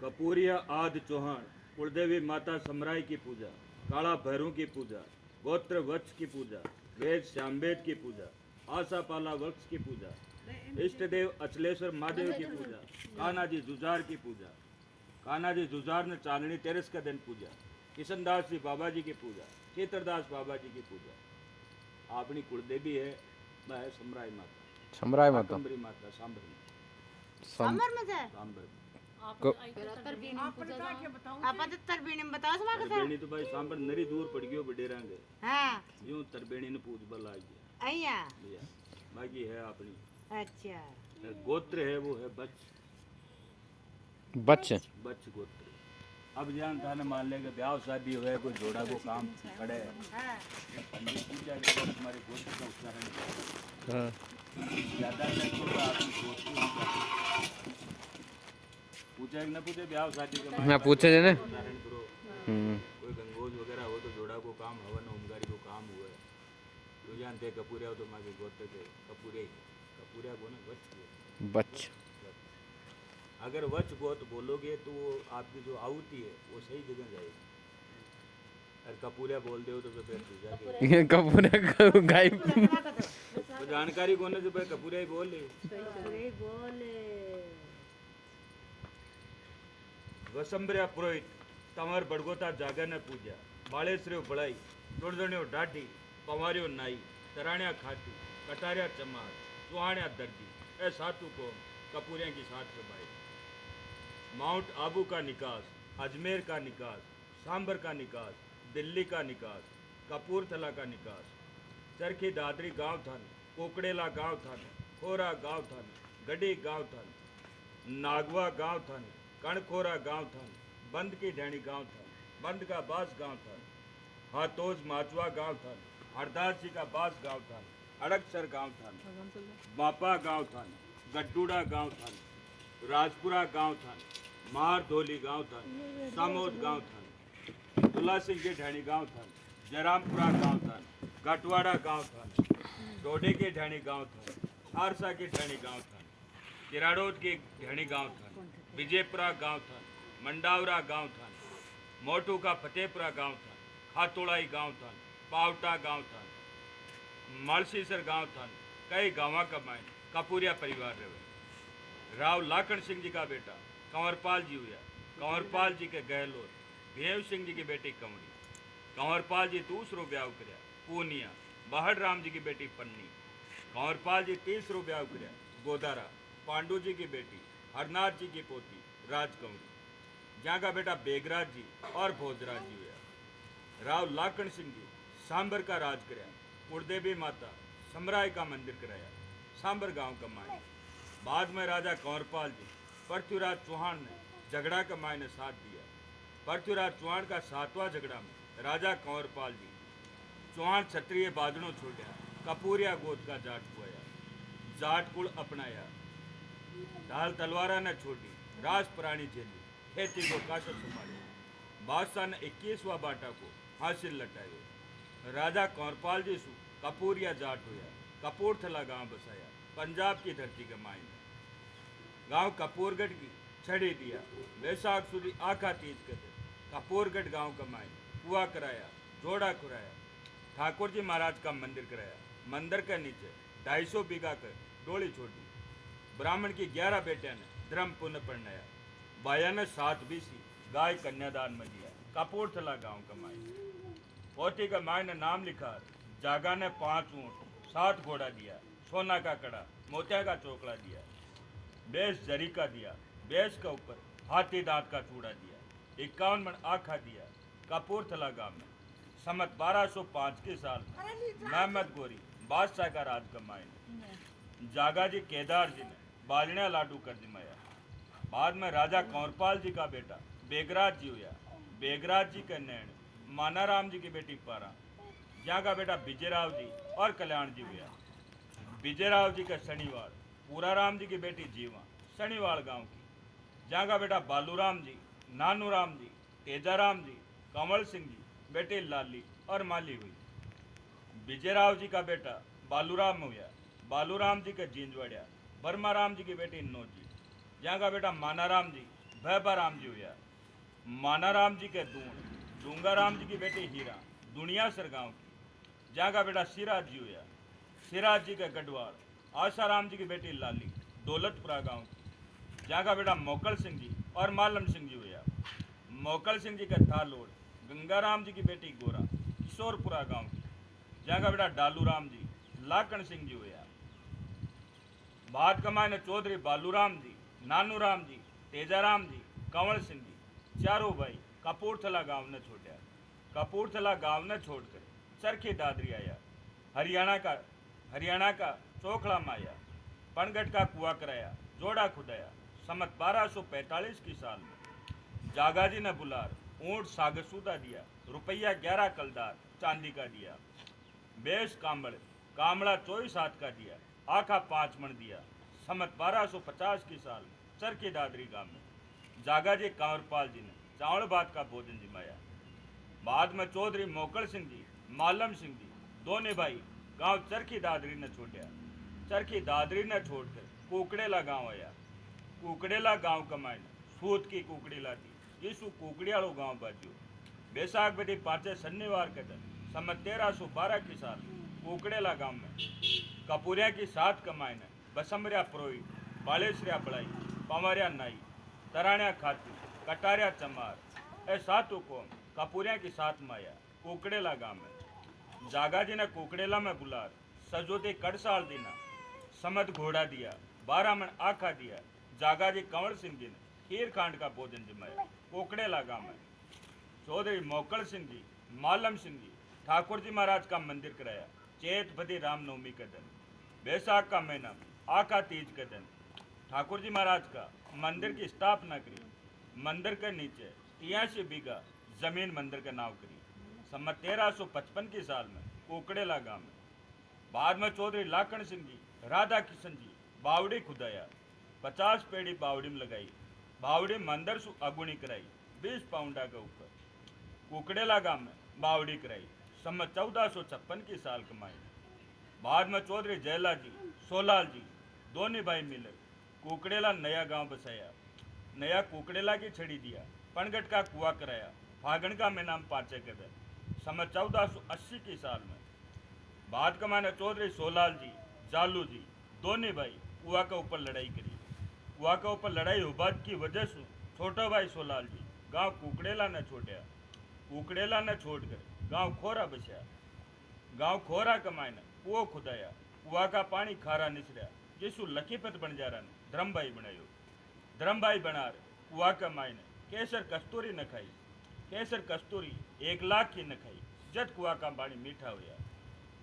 कपूरिया आद चौहान कुलदेवी माता समराई की पूजा, काला भैरू की पूजा, गोत्र वत्स की पूजा, वेद श्यामवेद की पूजा, आशापाला वृक्ष की पूजा, इष्ट देव अचलेश्वर महादेव की पूजा, कान्हा जी जुजार की पूजा, कान्हा जी जुजार ने चांदनी तेरस का दिन पूजा, किशनदास जी बाबा जी की पूजा, चित्रदास बाबा जी की पूजा। अपनी कुलदेवी है वह है समराई माता, समराय माता शाकंभरी माता, सांबर में, सांबर में से सांबर में। आपा तो तरबीनी में बताओ समा कथा तरबेणी तो भाई सांबर नरी दूर पड़ गयो बडेरांगे, हां यूं तरबेणी ने पूछ बल आ गया अय्या भैया। बाकी है अपनी अच्छा गोत्र है वो है बच, बच्चे बच गोत्र। अब जान थाने मान ले कि ब्याह शादी हुए कोई जोड़ा को काम खड़े है, हां पंडित पूजा के बाद तुम्हारे गोत्र का उच्चारण करो। हाँ ज्यादा नहीं तो आपकी गोत्र की उच्चारण। पूछे कि न पूछे ब्याह शादी के मैं पूछे थे ना उच्चारण करो। कोई गंगोज वगैरह हो तो जोड़ा को काम हवन ओमगारी को काम हुआ है तो जानते कपूरिया हो तो माँ के गोत्र के कपूरे कपूरिया को ना वच को बच अगर वच गोत बोलोगे तो वो आपकी जो आहुति है वो सही जगह जाएगी। और कपूरिया बोल दे तो फिर दूजा के ये कपूर गाय तो जानकारी कोने से भाई कपूरिया ही बोल ले। अरे बोले वसंबरिया पुरोहित तमर बड़गोता जागर ने पूजा बालेश्वरियो बड़ाई दुर्दणियो डाढ़ी पवारियो नाई तराणिया खाती कटारिया चमार चुहानिया दर्जी ए सातु को कपूरिया की साथ सबाई। माउंट आबू का निकास, अजमेर का निकास, सांबर का निकास, दिल्ली का निकास, कपूरथला का निकास, चरखी दादरी गांव थान, कोकड़ेला गांव थान, खोरा गांव थान, गढ़ी गांव थान, नागवा गांव थान, कणखोरा गांव थान, बंद की ढैणी गांव थान, बंद का बास गांव थान, हाथोज माचवा गांव थान, हरदास जी का बास गांव थान, अड़कसर गांव थान, बापा गांव थान, गड्डूड़ा गांव थान, राजपुरा गांव थान, मार धोली गांव थान, सामोद गांव थान, दुल्ला सिंह के ढैणी गांव थान, जयरामपुरा गांव थान, गटवाड़ा गांव थान, डोडे के ढैणी गांव थान, हारसा के ढैणी गांव थान, किराड़ोद के ढैणी गांव थान, विजयपुरा गांव थान, मंडावरा गांव थान, मोटू का फतेहपुरा गांव थान, खातोड़ाई गांव थान, पावटा गांव थान, मालसीसर गांव थान, कई गांव का मायन कपूरिया परिवार रहे। राव लाखन सिंह जी का बेटा कंवरपाल जी हुआ, कंवरपाल जी के गहलोर भेव सिंह जी की बेटी कंवरी, कंवरपाल जी दूसरो ब्याह करया पूनिया बाहड़ राम जी की बेटी पन्नी, कंवरपाल जी तीसरो ब्याह करया गोदारा पांडु जी की बेटी हरनाथ जी की पोती राजकंवरी, जहाँ का बेटा बेगराज जी और भोजराज जी हुआ। राव लाखन सिंह जी सांबर का राज करया, कुलदेवी माता समराय का मंदिर कराया, सांबर गांव का मायने। बाद में राजा कंवरपाल जी पृथ्वीराज चौहान ने झगड़ा का मायने साथ दिया। पृथ्वीराज चौहान का 7वां झगड़ा में राजा कंवरपाल जी चौहान क्षत्रिय बादलों छोड़ा, कपूरिया गोद का जाट हुआ, जाट कुल अपनाया, ढाल तलवारा ने छोड़ी, राज प्राणी झेली, खेती को काशत संभाले, बादशाह ने 21वां बाटा को हासिल लटाए। राजा कंवरपाल जी सु कपूरिया जाट हुआ, कपूरथला गांव बसाया, पंजाब की धरती के मायने। गांव कपूरगढ़ की छड़ी दिया, वैशाख सुधी आखा तीज के दिन कपूरगढ़ गांव का मायने कुआ कराया, जोड़ा खुराया, ठाकुर जी महाराज का मंदिर कराया, मंदिर के नीचे 250 बीघा कर डोली छोड़ी, ब्राह्मण की 11 बेटियां ने धर्म पुण्य पढ़नाया, बाया ने 7 बीसी गाय कन्यादान में दिया, कपूरथला गांव का मायने। पोती का माय ने नाम लिखा, जागा ने 5 ऊँट 7 घोड़ा दिया, सोना का कड़ा मोतिया का चोकड़ा दिया, बेस जरी का दिया, बेस के ऊपर हाथी दांत का चूड़ा दिया, 51 मन आखा दिया। कपूरथला गांव में समत 1205 के साल में महमद गोरी बादशाह का राज कमाए। जागा जी केदार जी ने बालणिया लाडू कर जिमाया। बाद में राजा कंवरपाल जी का बेटा बेगराज जी हुआ, बेगराज जी के नैण मानाराम जी की बेटी पारा, जहाँ का बेटा विजयराव जी और कल्याण जी हुआ। विजयराव जी का शनिवार पूराराम जी की बेटी जीवा शनिवार गांव की, जहाँ का बेटा बालूराम जी, नानूराम जी, तेजाराम जी, कंवल सिंह जी बेटी लाली और माली हुई। विजयराव जी का बेटा बालूराम हुआ, बालूराम जी के जींजवाड़िया, बर्माराम जी की बेटी नोजी, जहाँ का बेटा मानाराम जी, भैबा राम जी हुआ। माना राम जी के दूंगा राम जी की बेटी हीरा दुनियासर गांव की, जहाँ का बेटा सिराज जी हुआ। सिराज जी के गढ़वाल आसाराम जी की बेटी लाली दौलतपुरा गांव की, जहाँ का बेटा मोकल सिंह जी और मालम सिंह जी हुआ। मोकल सिंह जी के थालोड़ गंगाराम जी की बेटी गोरा किशोरपुरा गांव की, जहाँ का बेटा डालू राम जी लाखन सिंह जी हुआ। बाद कमाए ने चौधरी बालूराम जी, नानू राम जी, तेजाराम जी, कंवर सिंह जी चारों भाई कपूरथला गांव ने छोड़ा। कपूरथला गांव ने छोड़कर चरखी दादरी आया। हरियाणा का चोखड़ा में आया। पनगढ़ का कुआ कराया, जोड़ा खुदाया। सम्मत 1245 की साल में जागाजी ने बुलार ऊंट सागसूदा दिया, रुपया 11 कलदार चांदी का दिया। बेस कामड़ा 24 हाथ का दिया, आखा 5 मन दिया। सम्मत 1250 की साल में चरखी दादरी गांव में जागाजी कंवरपाल जी ने चावल भात का भोजन जिमाया। बाद में चौधरी मोकल सिंह जी, मालम सिंह जी दोनों भाई गांव चरखी दादरी ने छोड़ा। चरखी दादरी ने छोड़कर कुकड़ेला गांव आया। कुकड़ेला गांव कमाए सूत की कुकड़ी लाती, यीशु कुकड़ियालो गांव बाजियो। बैसाख बदी 5 शनिवार के दिन सम्मत 1312 की साल कुकड़ेला गांव में कपूरिया की 7 कमाए ने बसमरिया पुरोहित, बालेश्रिया बड़ाई, पवारिया नाई, तराणिया खाती, कटारिया चमार ए सातों को कपूरिया की 7 माया कुकड़ेला गांव में जागाजी ने कुकड़ेला में बुलार सजोती कड़साल दीना समद घोड़ा दिया, 12 मन आखा दिया। जागाजी कंवर सिंह जी ने खीर खांड का भोजन जमाया। कुकड़ेला गांव में चौधरी मोकल सिंह जी, मालम सिंह जी ठाकुर जी महाराज का मंदिर कराया। चैत बदी रामनवमी के दिन बैसाख का महीना आका तीज के दिन ठाकुर जी महाराज का मंदिर की स्थापना करी। मंदिर के नीचे 83 बीघा जमीन मंदिर के नाम करी। सम्मत 1355 की साल में कुकड़ेला गांव में बाद में चौधरी लाखन सिंह जी, राधा किशन जी बावड़ी खुदाया। 50 पेड़ी बावड़ी में लगाई। बावड़ी मंदिर सु अगुनी कराई 20 पाउंडा के ऊपर। कुकड़ेला गांव में बावड़ी कराई। सम्मत 1456 की साल कमाई। बाद में चौधरी जयला जी, सोलाल जी दोनों भाई मिलकर कुकड़ेला नया गांव बसाया। नया कुकड़ेला की छड़ी दिया, पनगढ़ का कुआ कराया। फागण का महीना में 5 के दिन सम्मत 1480 की साल में बाद कमाने चौधरी सोलाल जी, जालू जी दोनों भाई कुआ के ऊपर लड़ाई करी। कुआ के ऊपर लड़ाई हुबाद की वजह से छोटा भाई सोलाल जी गांव कुकड़ेला ने छोड़ा। कुकड़ेला ने छोड़कर गांव खोरा बसाया। गांव खोरा कमाए ने कुओ खुदाया। कुआ का पानी खारा निचरा, जिसु लखीपत बन जा रहा धर्मभाई बनायो। धर्मभाई बनार कुआ कमाए ने केसर कस्तूरी न खाई। केसर कस्तूरी 1 लाख की न खाई। जट कुआ का पानी मीठा हुआ।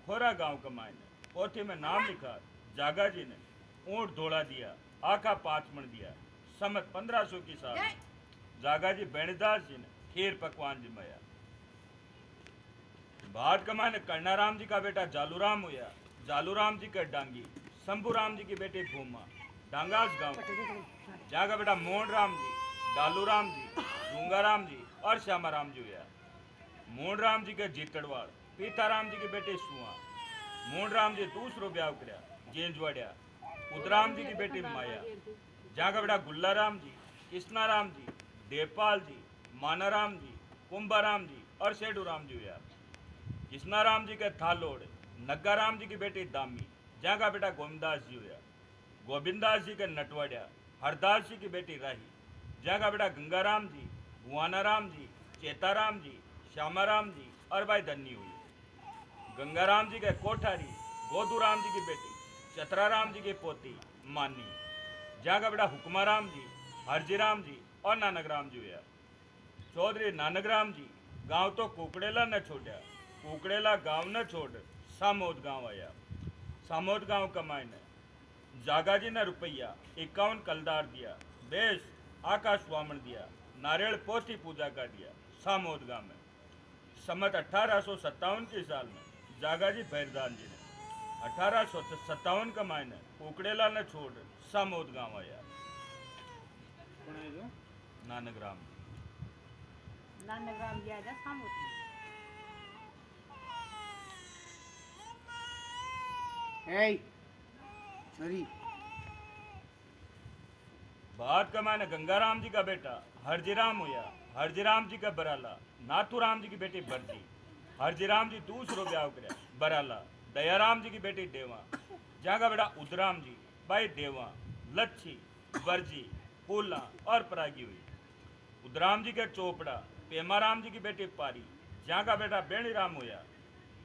खोरा गांव कमाए ने पोथी में नाम लिखा। जागा जी ने ऊंट धोला दिया, आका 5 मन दिया। सम्मत 1500 की साल जागा जी बेणदास जी ने खीर पकवान जिमाया। बाद कमाने कर्णाराम जी का बेटा जालूराम हुआ। जालूराम जी के डांगी शंभूराम जी की बेटी भूमा डांगास गांव जहाँ का बेटा मोहन राम जी, डालूराम जी, डूंगाराम जी और श्यामाराम जी हुआ। मोहन राम जी के जीतड़वाड़ पीताराम जी की बेटी सुआ। मोहन राम जी दूसरो ब्याह करया जेंजवाड़िया। उदराम जी की बेटी माया। जहाँ का बेटा गुल्लाराम जी, कृष्णाराम जी, देवपाल जी, मानाराम जी, कुंभाराम जी और सेठूराम जी हुआ। कृष्णाराम जी के थालोड़ नग्गाराम जी की बेटी दामी। जहाँ का बेटा गोविंदास जी हुआ। गोविंदास जी के नटवाड़िया हरदास जी की बेटी राही। जहाँ का बेटा गंगाराम जी, भुआनाराम जी, चेताराम जी, श्यामाराम जी और भाई धन्नी हुई। गंगाराम जी के कोठारी गोदूराम जी की बेटी चतराराम जी की पोती मानी। जहाँ का बेटा हुक्माराम जी, हरजीराम जी और नानकराम जी हुआ। चौधरी नानकराम जी गांव तो कुकड़ेला न छोड़ा। कुकड़ेला गांव न छोड़ सामोद गांव आया। सामोद गांव कमाए ने जागा जी ने रुपया 51 कलदार दिया। बेस आकाश वामन दिया। नारियल पोथी पूजा का दिया। सामोद गांव में सम्मत 1857 की साल में जागा जी भैरदान जी ने 1857 कमाए ने कुकड़ेला ने छोड़ सामोद गांव आया। नानकराम नानकराम जी आजा सामोद। Hey, sorry. बात का माने गंगाराम जी का बेटा हरजीराम हुआ। हरजीराम जी का बराला नाथूराम जी की बेटी बरजी। हरजीराम जी दूसरो ब्याह करे बराला। दयाराम जी की बेटी देवा। जहाँ का बेटा उदराम जी भाई देवा लच्छी बरजी फूला और परागी हुई। उदराम जी के चोपड़ा पेमाराम जी की बेटी पारी। जहाँ का बेटा बेणीराम हुआ।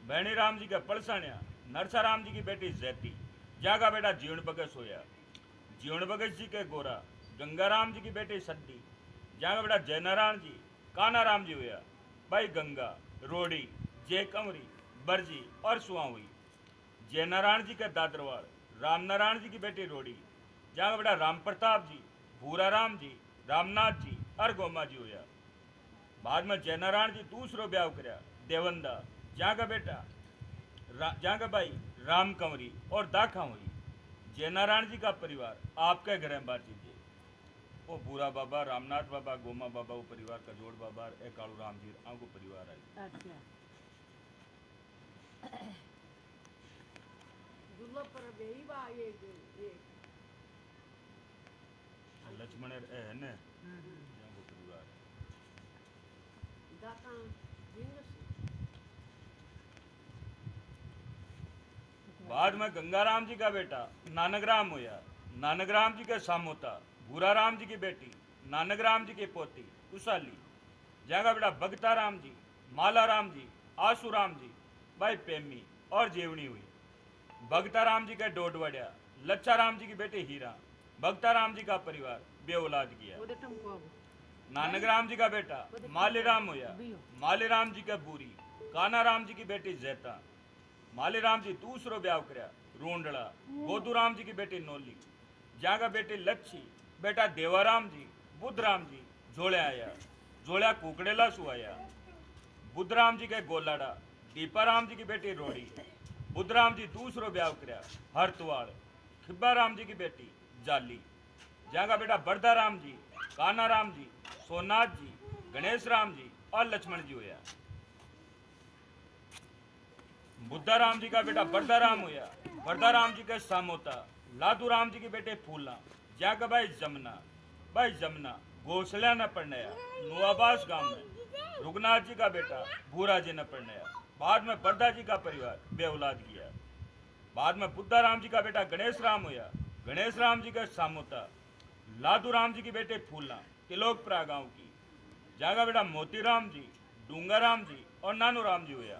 बेणीराम जी का पलसाणिया नरसाराम जी की बेटी जैती। जहाँ का बेटा जीवन बगस होया। जीवन बगस जी के गोरा गंगाराम जी की बेटी सद्दी। जहाँ का बेटा जयनारायण जी कानाराम जी हुआ। भाई गंगा रोड़ी जय कंवरी बरजी और सुआ हुई। जयनारायण जी के दादरवाड़ रामनारायण जी की बेटी रोड़ी। जहाँ का बेटा राम प्रताप जी भूरा राम जी रामनाथ जी और गोमा जी हुआ। बाद में जयनारायण जी दूसरो ब्याह कराया देवंदा। जहाँ का बेटा जहाँ का भाई राम कंवरी और दाखा हुई। जयनारायण जी का परिवार आपके घर में बात कीजिए। वो भूरा बाबा रामनाथ बाबा गोमा बाबा वो परिवार का जोड़ बाबा ए कालू राम जी आंको परिवार आई। अच्छा लक्ष्मण है ने आंको परिवार बाद में गंगाराम जी का बेटा नानकराम हुआ। नानकराम जी के सामोता भूराराम जी की बेटी नानकराम जी की पोती कुशाली। जहाँ का बेटा भगताराम जी मालाराम जी आसूराम जी भाई पेमी और जेवनी हुई। भगताराम जी के डोडवड़िया लच्छाराम जी की बेटी हीरा। भगताराम जी का परिवार बेऔलाद किया। नानकराम जी का बेटा मालीराम हुआ। मालीराम जी का बूरी कानाराम जी की बेटी जैता। मालीराम जी दूसरो ब्याह कराया रोंडला गोदूराम जी की बेटी नोली। जहाँ का बेटी लच्छी बेटा देवाराम जी बुद्धराम जी जोड़े आया। जोड़िया कुकड़ेला सुआया। बुद्धराम जी के गोलाड़ा दीपाराम जी की बेटी रोड़ी। बुद्धराम जी दूसरो ब्याह कराया हरतवाड़ खिब्बाराम जी की बेटी जाली। जहाँ का बेटा बरदाराम जी कानाराम जी सोमनाथ जी गणेश राम जी और लक्ष्मण जी हुआ। बुद्धाराम जी का बेटा बरदाराम हुआ। बरदाराम जी के सामोता लादूराम जी के बेटे फूला। जहाँ का भाई जमुना घोसला न पढ़नया नुआबास गांव में रुगनाथ जी का बेटा भूरा जी न पढ़नया। बाद में बरदा जी का परिवार बेऔलाद किया। बाद में बुद्धाराम जी का बेटा गणेश राम हुआ। गणेश राम जी का सामोता लादूराम जी की बेटे फूला तिलोकपुरा गांव की। जहाँ का बेटा मोतीराम जी डूंगाराम जी और नानूराम जी हुआ।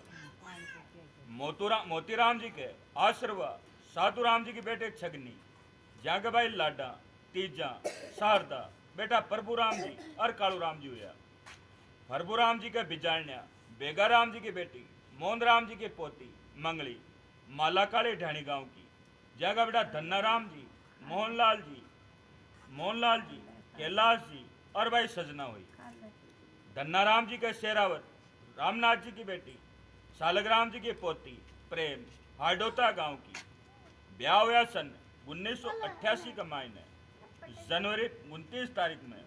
मोतीराम जी के आश्रवा साधुराम जी की बेटे छगनी। जहाँ के भाई लाडा तीजा शारदा बेटा प्रभुराम जी और कालूराम जी हुआ। प्रभुराम जी के बिजारण्या बेगाराम जी की बेटी मोहनराम जी की पोती मंगली मालाकाली ढाणी गांव की। जहाँ का बेटा धन्नाराम जी मोहनलाल जी कैलाश जी और भाई सजना हुई। धन्नाराम जी के शेरावत रामनाथ जी की बेटी सालग्राम जी की पोती प्रेम हाडोता गांव की। ब्याह हुआ सन 1988 का महीने जनवरी 29 तारीख में।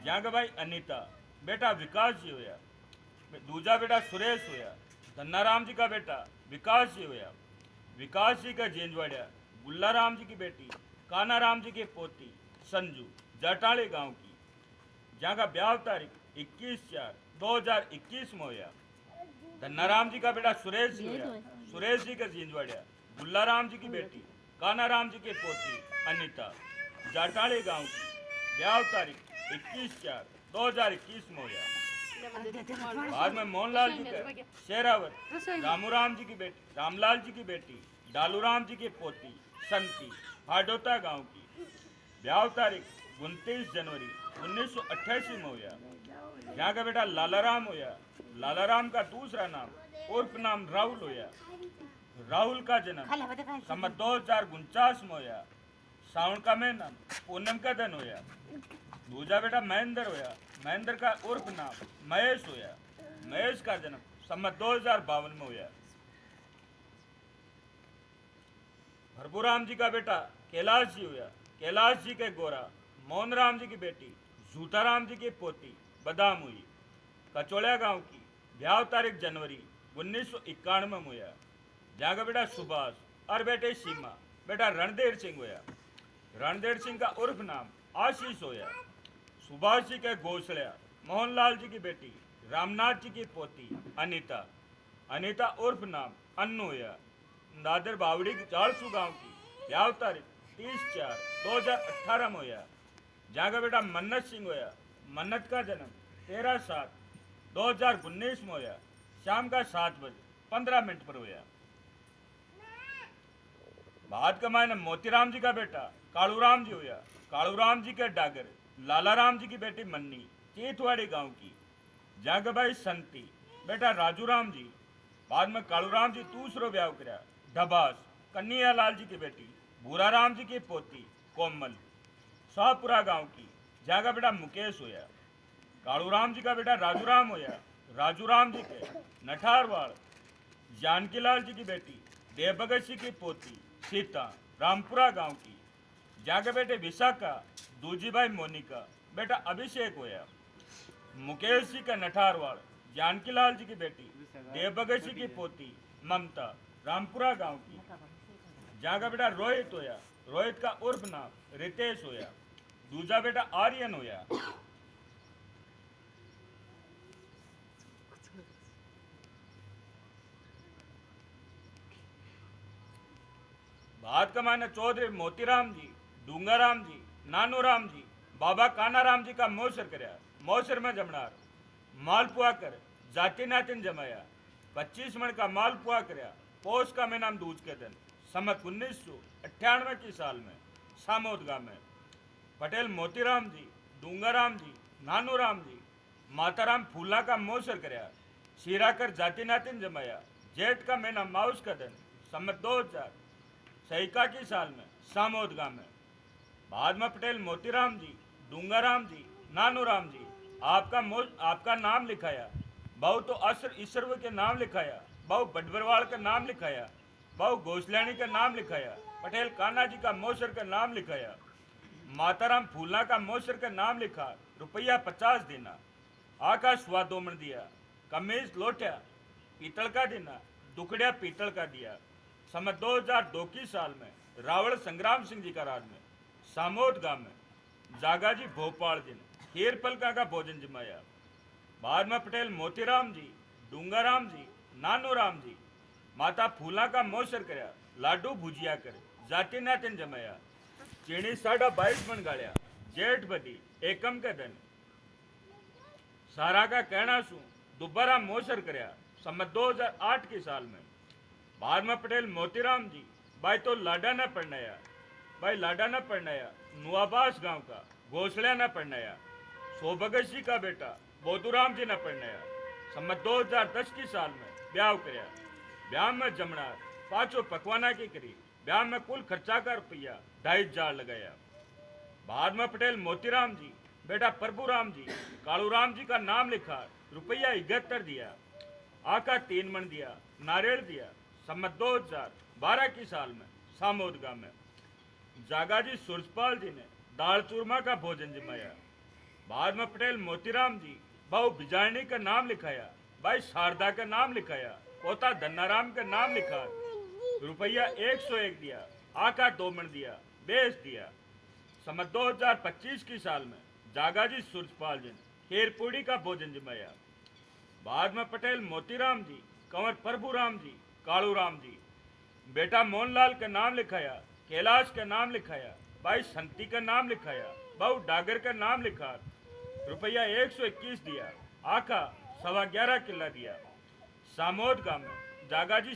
जहाँ का भाई अनीता बेटा विकास जी हुआ। दूजा बेटा सुरेश हुआ। धन्नाराम जी का बेटा विकास जी हुआ। विकास जी का जेंजवाड़िया गुल्लाराम जी की बेटी कानाराम जी की पोती संजू जटाली गांव की। जहाँ का ब्याह तारीख 21/4/2021 में हुआ। धन्नाराम जी का बेटा सुरेश जी हुआ। सुरेश जी का जींजवाड़िया गुल्लाराम जी की बेटी कानाराम जी की पोती अनीता जाटाली गांव की। ब्याह तारीख 21/4/2021 में हुआ। बाद में मोहनलाल जी के शेरावत रामूराम जी की बेटी रामलाल जी की बेटी डालूराम जी की पोती संती हाडोता गांव की। ब्याह तारीख 29 जनवरी 1988 में हुआ। यहाँ का बेटा लालाराम हुआ। लालाराम का दूसरा नाम उर्फ नाम राहुल हुआ। राहुल का जन्म सम्मत 2049 में हुआ। सावन का महीना पूनम का दिन हुआ। दूजा बेटा महेंद्र हुआ। महेंद्र का उर्फ नाम महेश हुआ। महेश का जन्म सम्मत 2052 में हुआ। प्रभुराम जी का बेटा कैलाश जी हुआ। कैलाश जी के गोरा मोहनराम जी की बेटी झूठाराम जी की पोती बदाम हुई। कचौड़िया गांव की। ब्याह तारीख जनवरी 1991 में हुआ। जहाँ का बेटा सुभाष और बेटे सीमा बेटा रणधीर सिंह हुआ। रणधीर सिंह का उर्फ नाम आशीष होया। सुभाष जी के घोषल्या मोहनलाल जी की बेटी रामनाथ जी की पोती अनीता, अनीता उर्फ नाम अन्नू होया। दादर बावड़ी की 400 गांव की ब्याह तारीख 30/4/2018 में होया। जहाँ का बेटा मन्नत सिंह होया। मन्नत का जन्म 13/7/2019 में होया। शाम का 7:15 पर होया। बाद का मायने मोतीराम जी का बेटा कालूराम जी होया। कालूराम जी के डागर लालाराम जी की बेटी मन्नी चीथवाड़ी गांव की। जहाँ का भाई संती बेटा राजूराम जी। बाद में कालूराम जी दूसरो ब्याह कराया ढबास कन्हैयालाल जी की बेटी भूराराम जी की पोती कोमल शाहपुरा गांव की। जहाँ का बेटा मुकेश होया। कालूराम जी का बेटा राजूराम होया। राजूराम जी के नठारवाड़ जानकीलाल जी की बेटी देवभगत सिंह की पोती सीता रामपुरा गांव की। जहाँ के बेटे विशाखा दूजीभाई मोनिका बेटा अभिषेक होया। मुकेश जी का नठारवाड़ जानकीलाल जी की बेटी देवभगत सिंह की पोती ममता रामपुरा गांव की। जहाँ का बेटा रोहित होया। रोहित का उर्फ नाम रितेश होया। दूजा बेटा आर्यन होया। भात कमाने चौधरी मोतीराम जी डूंगाराम जी नानूराम जी बाबा कानाराम जी का मौसर करया। मौसर में जमनार मालपुआ कर जाति नातिन जमाया। 25 मण का मालपुआ करया। पोष का मैं नाम दूज के दिन समत 1998 की साल में सामोद गांव में। पटेल मोतीराम जी डूंगाराम जी नानूराम जी माताराम फूला का मौसर करया। शीराकर जाति नातिन जमाया। जेठ का महीना माउस का दिन समत 2000 सहीका की साल में सामोद गांव में। बाद में पटेल मोतीराम जी डूंगाराम जी नानूराम जी आपका नाम लिखाया। बहु तो असर ईश्वर के नाम लिखाया। बहु बडबरवाल का नाम लिखाया। बहु घोसलानी का नाम लिखाया। पटेल कान्हा जी का मौसर का नाम लिखाया। माताराम फूला का मौसर का नाम लिखा। रुपया 50 देना। आकाश स्वादोमन दिया। कमीज लोटिया पीतल का देना। दुकड़िया पीतल का दिया। समत 2002 की साल में रावण संग्राम सिंह जी का राज में सामोद गांव में जागाजी भोपाल दिन खीर पलका का भोजन जमाया। बाद में पटेल मोतीराम जी डूंगाराम जी नानूराम जी माता फूला का मौसर करया। लाडू भुजिया कर जाति नातिन जमाया। चीनी 22.5 मन गाड़िया। जेठ बदी एकम के दिन सारा का कहना सू दोबारा मौसर करया। समत 2008 की साल में। बाद में पटेल मोतीराम जी भाई तो लाडा न पढ़नाया। भाई लाडा न पढ़नाया नुआबास गांव का घोसला न पढ़नाया। सौभगत जी का बेटा बोधुराम जी न पढ़नाया। सम्मत 2010 की साल में ब्याह करया। ब्याह में जमनार पांचों पकवाना की करी। ब्याह में कुल खर्चा का रुपया 2,500 लगाया। बाद में पटेल मोतीराम जी बेटा प्रभुराम जी कालूराम जी का नाम लिखा। रुपया 71 दिया। आका 3 मन दिया। नारियल दिया। सम्मत 2012 की साल में सामोद गांव में जागाजी सुरजपाल जी ने दाल चूरमा का भोजन जमाया। बाद में पटेल मोतीराम जी बहु बिजारणी का नाम लिखाया। भाई शारदा का नाम लिखाया। पोता धन्नाराम का नाम लिखा। रुपया 101 दिया। आका 2 मन दिया। बेच दिया। सम्मत 2025 की साल में जागाजी सुरजपाल जी ने खीरपूड़ी का भोजन जमाया। बाद में पटेल मोतीराम जी कंवर प्रभुराम जी कालूराम जी बेटा मोहनलाल का नाम लिखाया। कैलाश का नाम लिखाया। भाई संती का नाम लिखाया। बहु डागर का नाम लिखा। रुपया 121 दिया। आका 11.25 किला दिया। सामोद गांव में जागाजी